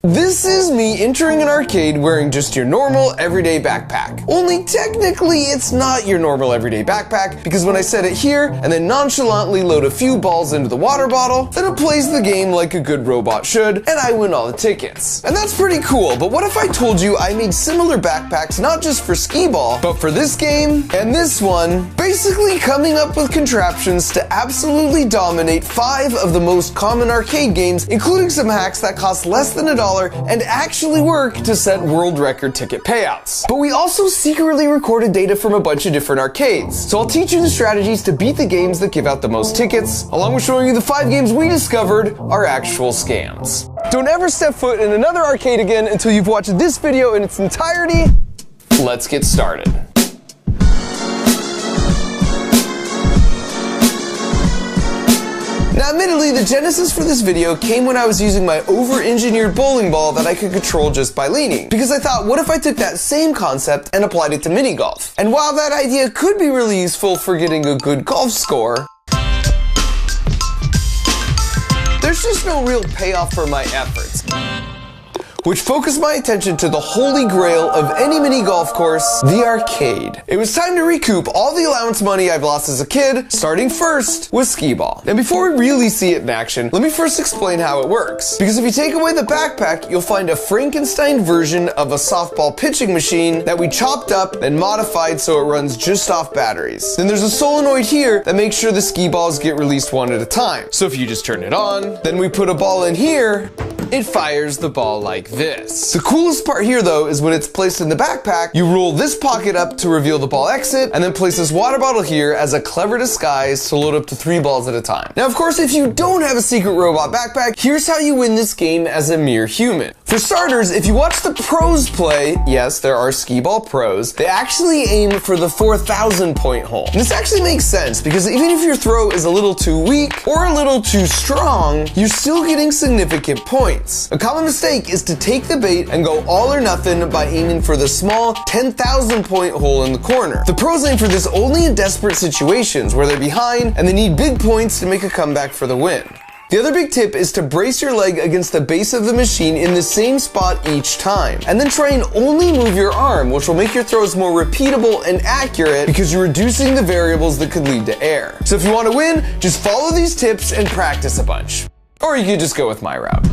This is me entering an arcade wearing just your normal everyday backpack. Only technically it's not your normal everyday backpack, because when I set it here and then nonchalantly load a few balls into the water bottle, then it plays the game like a good robot should, and I win all the tickets. And that's pretty cool, but what if I told you I made similar backpacks not just for skee-ball, but for this game and this one, basically coming up with contraptions to absolutely dominate 5 of the most common arcade games, including some hacks that cost less than $1 and actually work to set world record ticket payouts. But we also secretly recorded data from a bunch of different arcades, so I'll teach you the strategies to beat the games that give out the most tickets, along with showing you the 5 games we discovered are actual scams. Don't ever step foot in another arcade again until you've watched this video in its entirety. Let's get started. Now, admittedly, the genesis for this video came when I was using my over-engineered bowling ball that I could control just by leaning. Because I thought, what if I took that same concept and applied it to mini golf? And while that idea could be really useful for getting a good golf score, there's just no real payoff for my efforts, which focused my attention to the holy grail of any mini golf course, the arcade. It was time to recoup all the allowance money I've lost as a kid, starting first with skee-ball. And before we really see it in action, let me first explain how it works. Because if you take away the backpack, you'll find a Frankenstein version of a softball pitching machine that we chopped up and modified so it runs just off batteries. Then there's a solenoid here that makes sure the skee balls get released one at a time. So if you just turn it on, then we put a ball in here, it fires the ball like this. The coolest part here though is when it's placed in the backpack, you roll this pocket up to reveal the ball exit, and then place this water bottle here as a clever disguise to load up to 3 balls at a time. Now, of course, if you don't have a secret robot backpack, here's how you win this game as a mere human. For starters, if you watch the pros play, yes, there are skee-ball pros, they actually aim for the 4,000 point hole. And this actually makes sense because even if your throw is a little too weak or a little too strong, you're still getting significant points. A common mistake is to take the bait and go all or nothing by aiming for the small 10,000 point hole in the corner. The pros aim for this only in desperate situations where they're behind and they need big points to make a comeback for the win. The other big tip is to brace your leg against the base of the machine in the same spot each time, and then try and only move your arm, which will make your throws more repeatable and accurate because you're reducing the variables that could lead to error. So if you want to win, just follow these tips and practice a bunch. Or you could just go with my route.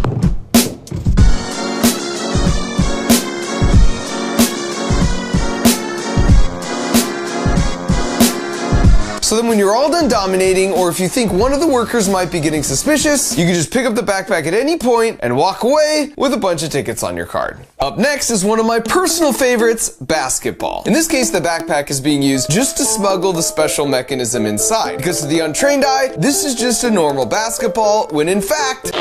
So then when you're all done dominating, or if you think one of the workers might be getting suspicious, you can just pick up the backpack at any point and walk away with a bunch of tickets on your card. Up next is one of my personal favorites, basketball. In this case, the backpack is being used just to smuggle the special mechanism inside. Because to the untrained eye, this is just a normal basketball, when in fact,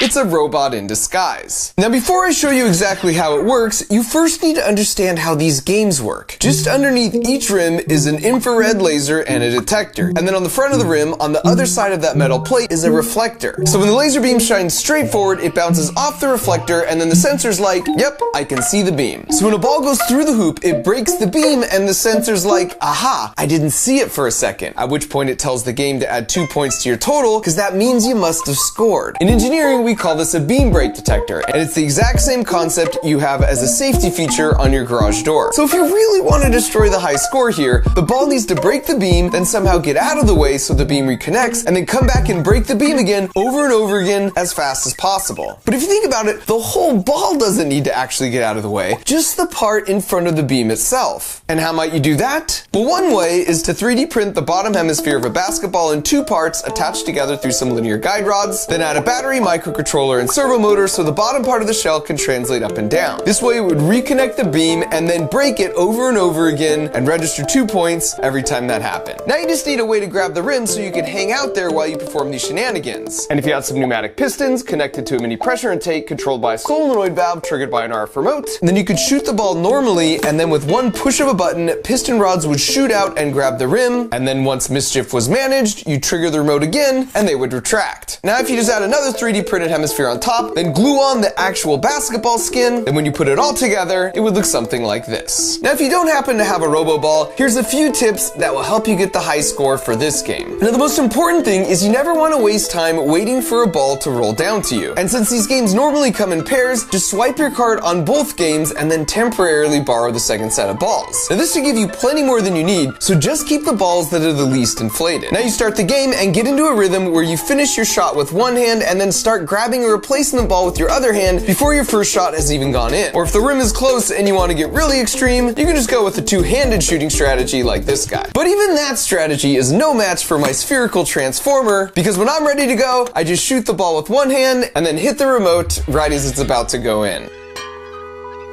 it's a robot in disguise. Now, before I show you exactly how it works, you first need to understand how these games work. Just underneath each rim is an infrared laser and a detector. And then on the front of the rim, on the other side of that metal plate, is a reflector. So when the laser beam shines straight forward, it bounces off the reflector, and then the sensor's like, yep, I can see the beam. So when a ball goes through the hoop, it breaks the beam, and the sensor's like, aha, I didn't see it for a second. At which point it tells the game to add 2 points to your total, because that means you must have scored. In engineering, we call this a beam break detector, and it's the exact same concept you have as a safety feature on your garage door. So if you really want to destroy the high score here, the ball needs to break the beam, then somehow get out of the way so the beam reconnects, and then come back and break the beam again over and over again as fast as possible. But if you think about it, the whole ball doesn't need to actually get out of the way, just the part in front of the beam itself. And how might you do that? Well, one way is to 3D print the bottom hemisphere of a basketball in 2 parts attached together through some linear guide rods, then add a battery, microcontroller, and servo motor so the bottom part of the shell can translate up and down. This way it would reconnect the beam and then break it over and over again and register 2 points every time that happened. Now you just need a way to grab the rim so you can hang out there while you perform these shenanigans. And if you had some pneumatic pistons connected to a mini pressure intake controlled by a solenoid valve triggered by an RF remote, then you could shoot the ball normally, and then with one push of a button, piston rods would shoot out and grab the rim, and then once mischief was managed, you trigger the remote again and they would retract. Now if you just add another 3D printed transparent hemisphere on top, then glue on the actual basketball skin, and when you put it all together, it would look something like this. Now, if you don't happen to have a Robo Ball, here's a few tips that will help you get the high score for this game. Now, the most important thing is you never want to waste time waiting for a ball to roll down to you. And since these games normally come in pairs, just swipe your card on both games and then temporarily borrow the second set of balls. Now, this should give you plenty more than you need, so just keep the balls that are the least inflated. Now, you start the game and get into a rhythm where you finish your shot with one hand and then start grabbing or replacing the ball with your other hand before your first shot has even gone in. Or if the rim is close and you want to get really extreme, you can just go with a two-handed shooting strategy like this guy. But even that strategy is no match for my spherical transformer, because when I'm ready to go, I just shoot the ball with one hand and then hit the remote right as it's about to go in.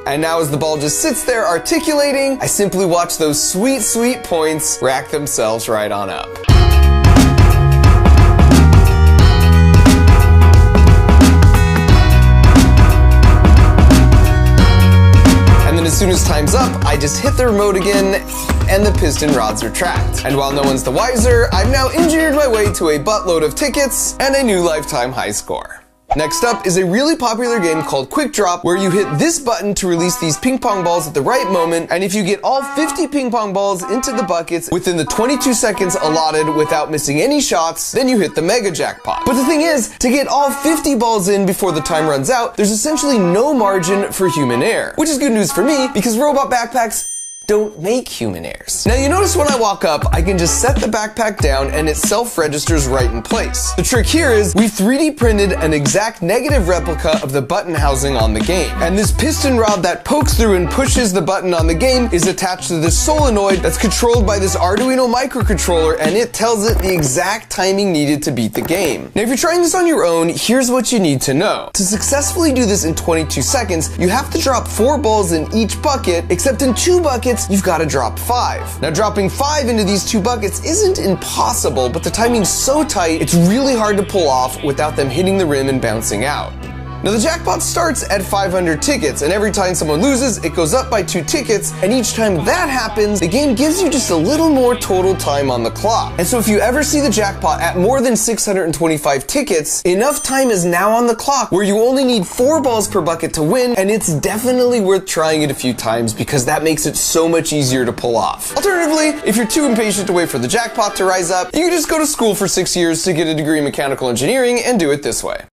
And now as the ball just sits there articulating, I simply watch those sweet, sweet points rack themselves right on up. As soon as time's up, I just hit the remote again, and the piston rods retract. And while no one's the wiser, I've now engineered my way to a buttload of tickets and a new lifetime high score. Next up is a really popular game called Quick Drop, where you hit this button to release these ping pong balls at the right moment, and if you get all 50 ping pong balls into the buckets within the 22 seconds allotted without missing any shots, then you hit the mega jackpot. But the thing is, to get all 50 balls in before the time runs out, there's essentially no margin for human error, which is good news for me because robot backpacks don't make human errors. Now, you notice when I walk up, I can just set the backpack down and it self-registers right in place. The trick here is we 3D printed an exact negative replica of the button housing on the game. And this piston rod that pokes through and pushes the button on the game is attached to this solenoid that's controlled by this Arduino microcontroller, and it tells it the exact timing needed to beat the game. Now, if you're trying this on your own, here's what you need to know. To successfully do this in 22 seconds, you have to drop 4 balls in each bucket, except in 2 buckets, you've got to drop 5. Now, dropping 5 into these 2 buckets isn't impossible, but the timing's so tight, it's really hard to pull off without them hitting the rim and bouncing out. Now, the jackpot starts at 500 tickets, and every time someone loses, it goes up by 2 tickets, and each time that happens, the game gives you just a little more total time on the clock. And so if you ever see the jackpot at more than 625 tickets, enough time is now on the clock where you only need 4 balls per bucket to win, and it's definitely worth trying it a few times because that makes it so much easier to pull off. Alternatively, if you're too impatient to wait for the jackpot to rise up, you can just go to school for 6 years to get a degree in mechanical engineering and do it this way.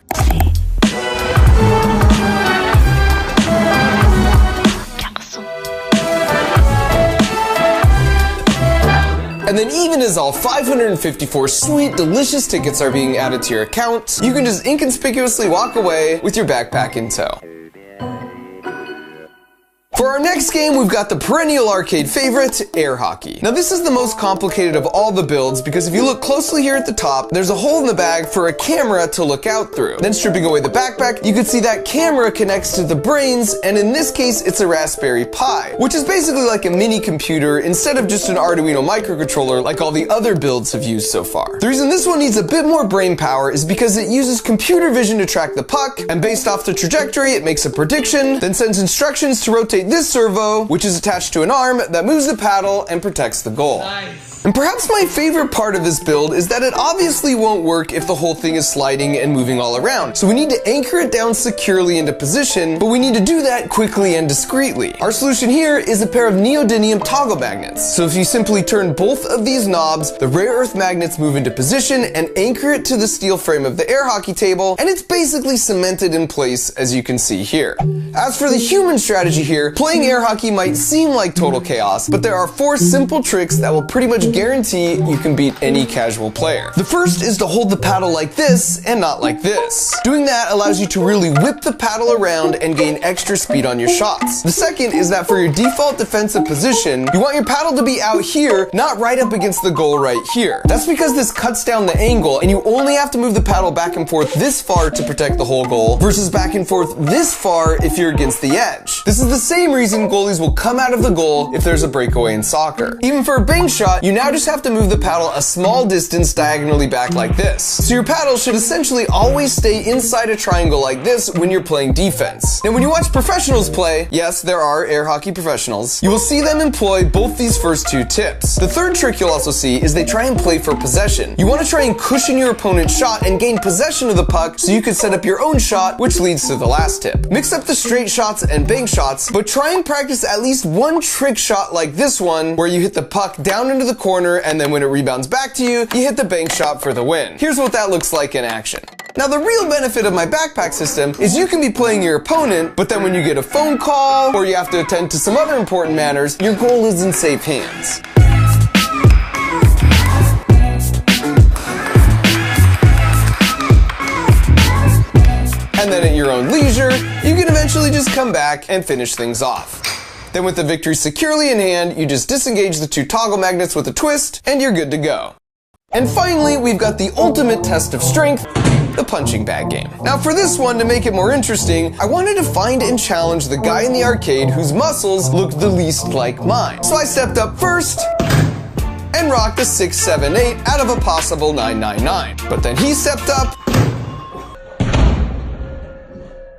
And then even as all 554 sweet, delicious tickets are being added to your account, you can just inconspicuously walk away with your backpack in tow. For our next game, we've got the perennial arcade favorite, air hockey. Now, this is the most complicated of all the builds because if you look closely here at the top, there's a hole in the bag for a camera to look out through. Then stripping away the backpack, you can see that camera connects to the brains, and in this case, it's a Raspberry Pi, which is basically like a mini computer instead of just an Arduino microcontroller like all the other builds have used so far. The reason this one needs a bit more brain power is because it uses computer vision to track the puck, and based off the trajectory, it makes a prediction, then sends instructions to rotate this servo, which is attached to an arm that moves the paddle and protects the goal. Nice. And perhaps my favorite part of this build is that it obviously won't work if the whole thing is sliding and moving all around. So we need to anchor it down securely into position, but we need to do that quickly and discreetly. Our solution here is a pair of neodymium toggle magnets. So if you simply turn both of these knobs, the rare earth magnets move into position and anchor it to the steel frame of the air hockey table, and it's basically cemented in place as you can see here. As for the human strategy here, playing air hockey might seem like total chaos, but there are 4 simple tricks that will pretty much guarantee you can beat any casual player. The first is to hold the paddle like this and not like this. Doing that allows you to really whip the paddle around and gain extra speed on your shots. The second is that for your default defensive position, you want your paddle to be out here, not right up against the goal right here. That's because this cuts down the angle and you only have to move the paddle back and forth this far to protect the whole goal versus back and forth this far if you're against the edge. This is the same reason goalies will come out of the goal if there's a breakaway in soccer. Even for a bank shot, you now now just have to move the paddle a small distance diagonally back like this. So your paddle should essentially always stay inside a triangle like this when you're playing defense. Now when you watch professionals play, yes, there are air hockey professionals, you will see them employ both these first two tips. The third trick you'll also see is they try and play for possession. You want to try and cushion your opponent's shot and gain possession of the puck so you can set up your own shot, which leads to the last tip. Mix up the straight shots and bank shots, but try and practice at least one trick shot like this one, where you hit the puck down into the corner and then when it rebounds back to you, you hit the bank shot for the win. Here's what that looks like in action. Now the real benefit of my backpack system is you can be playing your opponent, but then when you get a phone call or you have to attend to some other important matters, your goal is in safe hands. And then at your own leisure, you can eventually just come back and finish things off. Then with the victory securely in hand, you just disengage the two toggle magnets with a twist, and you're good to go. And finally, we've got the ultimate test of strength, the punching bag game. Now for this one, to make it more interesting, I wanted to find and challenge the guy in the arcade whose muscles looked the least like mine. So I stepped up first and rocked a 678 out of a possible 999. But then he stepped up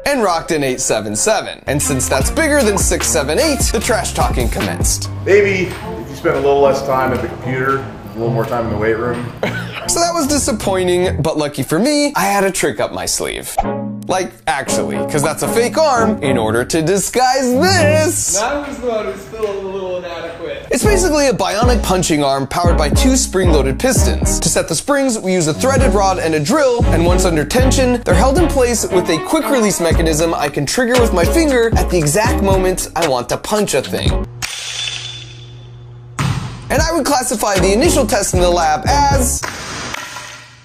and rocked an 877. And since that's bigger than 678, the trash talking commenced. Maybe if you spent a little less time at the computer, a little more time in the weight room. So that was disappointing, but lucky for me, I had a trick up my sleeve. Like, actually, because that's a fake arm in order to disguise this. That was the one who's still a little inadequate. It's basically a bionic punching arm powered by two spring-loaded pistons. To set the springs, we use a threaded rod and a drill, and once under tension, they're held in place with a quick-release mechanism I can trigger with my finger at the exact moment I want to punch a thing. And I would classify the initial test in the lab as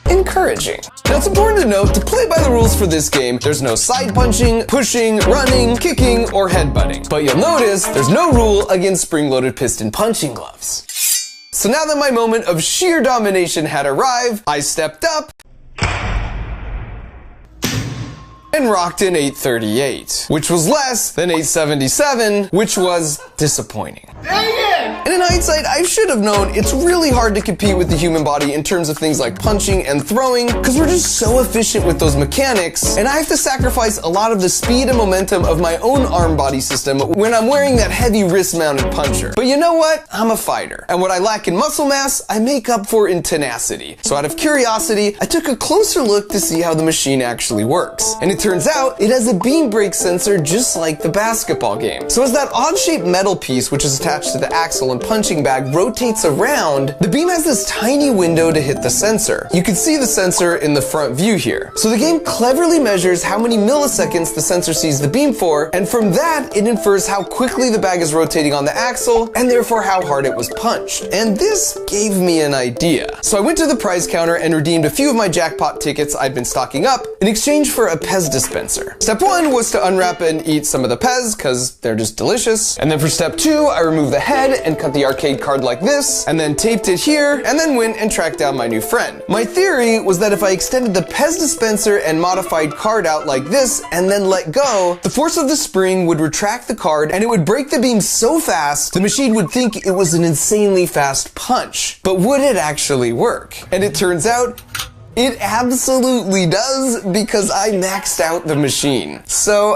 encouraging. Now it's important to note, to play by the rules for this game, there's no side punching, pushing, running, kicking, or headbutting. But you'll notice there's no rule against spring-loaded piston punching gloves. So now that my moment of sheer domination had arrived, I stepped up and rocked an 838, which was less than 877, which was disappointing. Dang it! And in hindsight, I should have known it's really hard to compete with the human body in terms of things like punching and throwing, because we're just so efficient with those mechanics, and I have to sacrifice a lot of the speed and momentum of my own arm body system when I'm wearing that heavy wrist-mounted puncher. But you know what? I'm a fighter, and what I lack in muscle mass, I make up for in tenacity. So out of curiosity, I took a closer look to see how the machine actually works. And it turns out, it has a beam brake sensor just like the basketball game. So as that odd-shaped metal piece, which is attached to the axle and punching bag, rotates around, the beam has this tiny window to hit the sensor. You can see the sensor in the front view here. So the game cleverly measures how many milliseconds the sensor sees the beam for, and from that, it infers how quickly the bag is rotating on the axle, and therefore how hard it was punched. And this gave me an idea. So I went to the prize counter and redeemed a few of my jackpot tickets I'd been stocking up in exchange for a Pez dispenser. Step 1 was to unwrap and eat some of the Pez, because they're just delicious. And then for step 2, I removed the head and cut the arcade card like this, and then taped it here, and then went and tracked down my new friend. My theory was that if I extended the Pez dispenser and modified card out like this, and then let go, the force of the spring would retract the card, and it would break the beam so fast, the machine would think it was an insanely fast punch. But would it actually work? And it turns out, it absolutely does, because I maxed out the machine. So,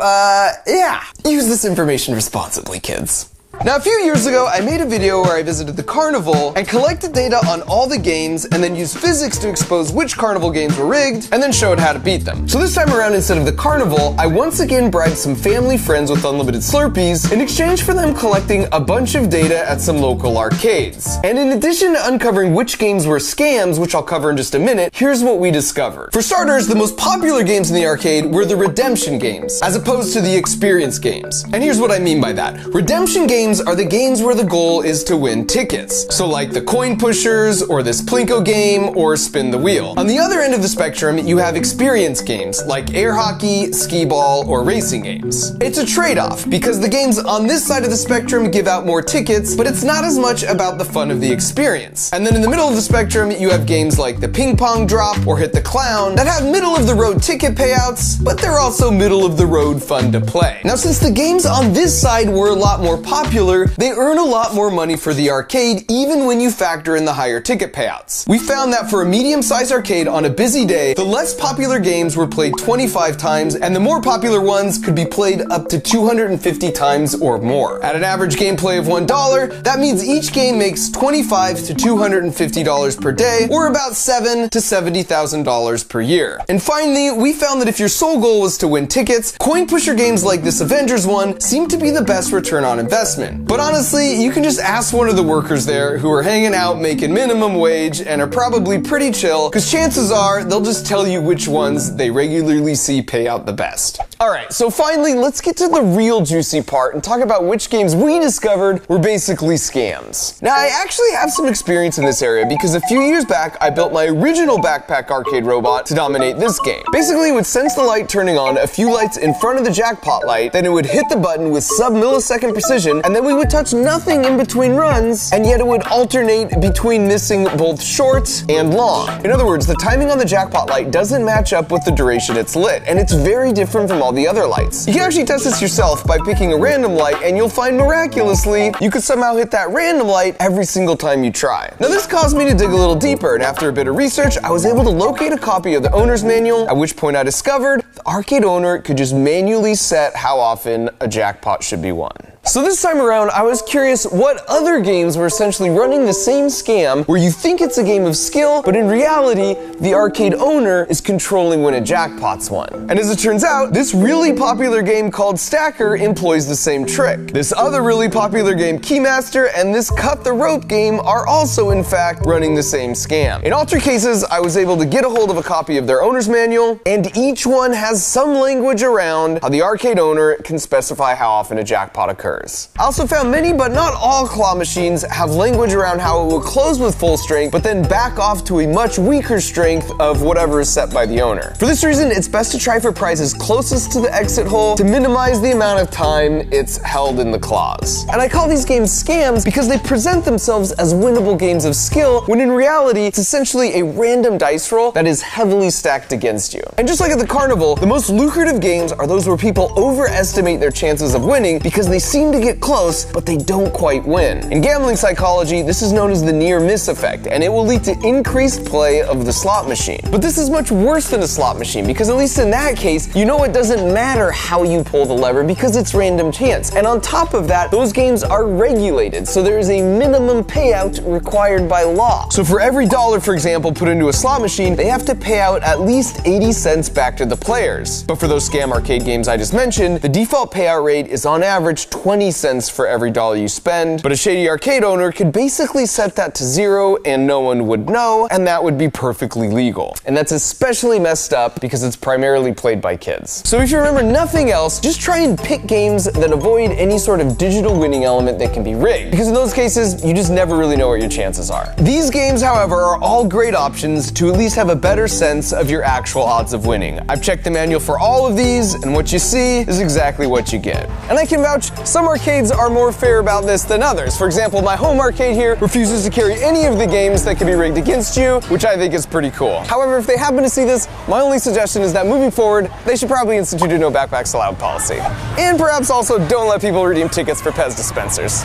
yeah. Use this information responsibly, kids. Now, a few years ago, I made a video where I visited the carnival and collected data on all the games and then used physics to expose which carnival games were rigged and then showed how to beat them. So this time around, instead of the carnival, I once again bribed some family friends with unlimited Slurpees in exchange for them collecting a bunch of data at some local arcades. And in addition to uncovering which games were scams, which I'll cover in just a minute, here's what we discovered. For starters, the most popular games in the arcade were the redemption games, as opposed to the experience games. And here's what I mean by that. Redemption games are the games where the goal is to win tickets. So like the coin pushers, or this Plinko game, or spin the wheel. On the other end of the spectrum, you have experience games like air hockey, skee ball, or racing games. It's a trade-off, because the games on this side of the spectrum give out more tickets, but it's not as much about the fun of the experience. And then in the middle of the spectrum, you have games like the ping pong drop or hit the clown that have middle of the road ticket payouts, but they're also middle of the road fun to play. Now, since the games on this side were a lot more popular, popular, they earn a lot more money for the arcade even when you factor in the higher ticket payouts. We found that for a medium-sized arcade on a busy day, the less popular games were played 25 times, and the more popular ones could be played up to 250 times or more. At an average gameplay of $1, that means each game makes $25 to $250 per day, or about $7,000 to $70,000 per year. And finally, we found that if your sole goal was to win tickets, coin pusher games like this Avengers one seem to be the best return on investment. But honestly, you can just ask one of the workers there who are hanging out making minimum wage and are probably pretty chill, because chances are they'll just tell you which ones they regularly see pay out the best. Alright, so finally, let's get to the real juicy part and talk about which games we discovered were basically scams. Now, I actually have some experience in this area because a few years back, I built my original backpack arcade robot to dominate this game. Basically, it would sense the light turning on a few lights in front of the jackpot light, then it would hit the button with sub-millisecond precision, and then we would touch nothing in between runs, and yet it would alternate between missing both short and long. In other words, the timing on the jackpot light doesn't match up with the duration it's lit, and it's very different from all the other lights. You can actually test this yourself by picking a random light, and you'll find miraculously, you could somehow hit that random light every single time you try. Now this caused me to dig a little deeper, and after a bit of research, I was able to locate a copy of the owner's manual, at which point I discovered the arcade owner could just manually set how often a jackpot should be won. So this time around, I was curious what other games were essentially running the same scam where you think it's a game of skill, but in reality, the arcade owner is controlling when a jackpot's won. And as it turns out, this really popular game called Stacker employs the same trick. This other really popular game, Keymaster, and this Cut the Rope game are also, in fact, running the same scam. In all three cases, I was able to get a hold of a copy of their owner's manual, and each one has some language around how the arcade owner can specify how often a jackpot occurs. I also found many, but not all claw machines have language around how it will close with full strength, but then back off to a much weaker strength of whatever is set by the owner. For this reason, it's best to try for prizes closest to the exit hole to minimize the amount of time it's held in the claws. And I call these games scams because they present themselves as winnable games of skill, when in reality, it's essentially a random dice roll that is heavily stacked against you. And just like at the carnival, the most lucrative games are those where people overestimate their chances of winning because they seem to get close, but they don't quite win. In gambling psychology, this is known as the near-miss effect, and it will lead to increased play of the slot machine. But this is much worse than a slot machine, because at least in that case, you know it doesn't matter how you pull the lever because it's random chance. And on top of that, those games are regulated, so there is a minimum payout required by law. So for every dollar, for example, put into a slot machine, they have to pay out at least 80 cents back to the players. But for those scam arcade games I just mentioned, the default payout rate is on average 20 cents for every dollar you spend, but a shady arcade owner could basically set that to 0 and no one would know, and that would be perfectly legal. And that's especially messed up because it's primarily played by kids. So if you remember nothing else, just try and pick games that avoid any sort of digital winning element that can be rigged, because in those cases, you just never really know what your chances are. These games, however, are all great options to at least have a better sense of your actual odds of winning. I've checked the manual for all of these, and what you see is exactly what you get. And I can vouch, some arcades are more fair about this than others. For example, my home arcade here refuses to carry any of the games that can be rigged against you, which I think is pretty cool. However, if they happen to see this, my only suggestion is that moving forward, they should probably institute a no backpacks allowed policy. And perhaps also don't let people redeem tickets for Pez dispensers.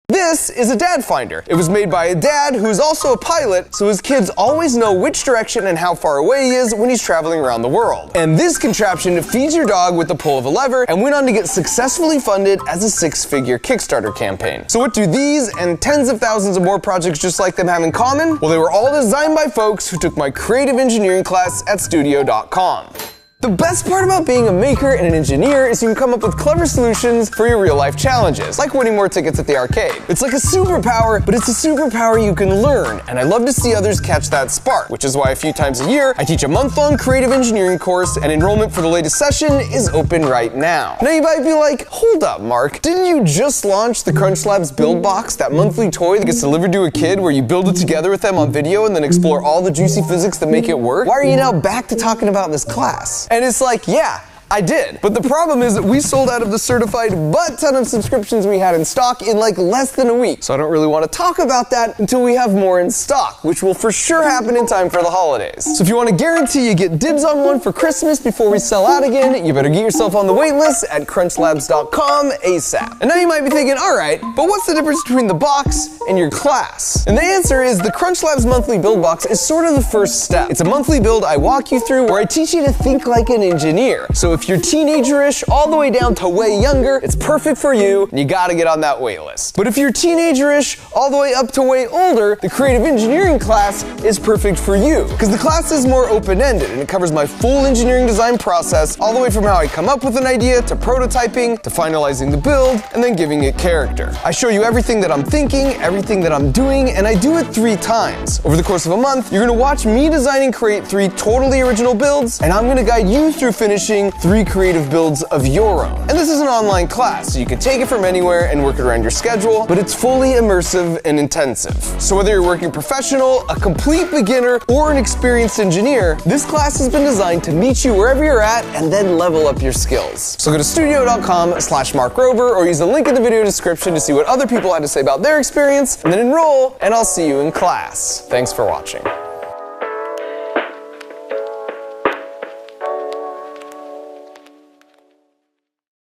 This is a dad finder. It was made by a dad who's also a pilot, so his kids always know which direction and how far away he is when he's traveling around the world. And this contraption feeds your dog with the pull of a lever and went on to get successfully funded as a 6-figure Kickstarter campaign. So what do these and tens of thousands of more projects just like them have in common? Well, they were all designed by folks who took my creative engineering class at studio.com. The best part about being a maker and an engineer is you can come up with clever solutions for your real-life challenges, like winning more tickets at the arcade. It's like a superpower, but it's a superpower you can learn, and I love to see others catch that spark, which is why a few times a year, I teach a month-long creative engineering course, and enrollment for the latest session is open right now. Now you might be like, hold up, Mark, didn't you just launch the Crunch Labs Build Box, that monthly toy that gets delivered to a kid where you build it together with them on video and then explore all the juicy physics that make it work? Why are you now back to talking about this class? And it's like, yeah, I did. But the problem is that we sold out of the certified butt ton of subscriptions we had in stock in like less than a week. So I don't really want to talk about that until we have more in stock, which will for sure happen in time for the holidays. So if you want to guarantee you get dibs on one for Christmas before we sell out again, you better get yourself on the wait list at crunchlabs.com ASAP. And now you might be thinking, all right, but what's the difference between the box and your class? And the answer is the Crunch Labs monthly build box is sort of the first step. It's a monthly build I walk you through where I teach you to think like an engineer. So if you're teenager-ish all the way down to way younger, it's perfect for you, and you gotta get on that wait list. But if you're teenager-ish all the way up to way older, the creative engineering class is perfect for you. Because the class is more open-ended, and it covers my full engineering design process, all the way from how I come up with an idea, to prototyping, to finalizing the build, and then giving it character. I show you everything that I'm thinking, everything that I'm doing, and I do it 3 times. Over the course of a month, you're gonna watch me design and create 3 totally original builds, and I'm gonna guide you through finishing 3 creative builds of your own. And this is an online class, so you can take it from anywhere and work it around your schedule, but it's fully immersive and intensive. So whether you're working professional, a complete beginner, or an experienced engineer, this class has been designed to meet you wherever you're at and then level up your skills. So go to studio.com/markrover or use the link in the video description to see what other people had to say about their experience, and then enroll, and I'll see you in class. Thanks for watching.